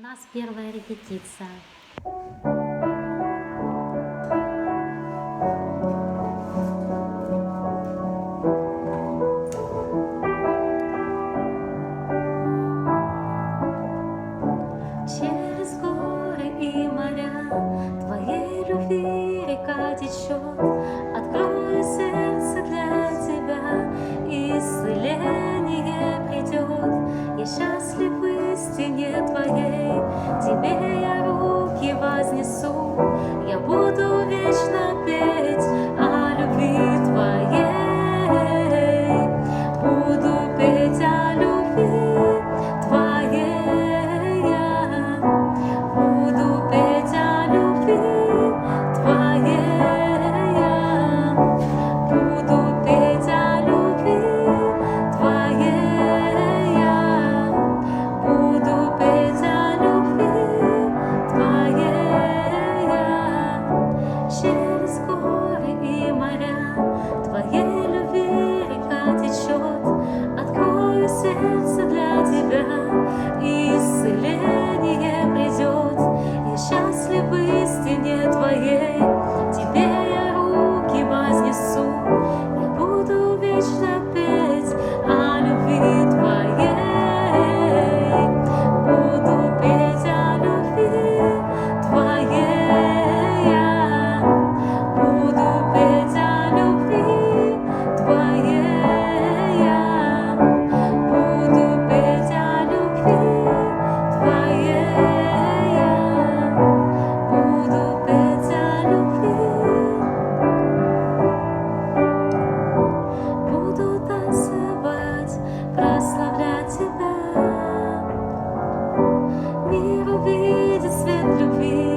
нас первая репетиция. Через горы и моря Твоей любви река течет. Открою сердце для Тебя, и исцеление придет. Я счастлив в истине Твоей, Тебе я руки вознесу. Я буду вечно петь о любви Твоей. Буду петь о любви Твоей. Я буду петь о любви Твоей. Я буду петь о любви Твоей. Я буду петь о любви Твоей. Я через горы и моря Твоей любви река течет. Открою сердце для Тебя, и исцеление придет. Я счастлив в истине Твоей, Тебе я руки вознесу. Я буду вечно петь о любви Твоей. Буду петь о любви Твоей. Я буду петь о любви Твоей. Я буду петь о любви Твоей. Я буду петь о любви. Буду танцевать, прославлять Тебя. Мир увидит свет любви.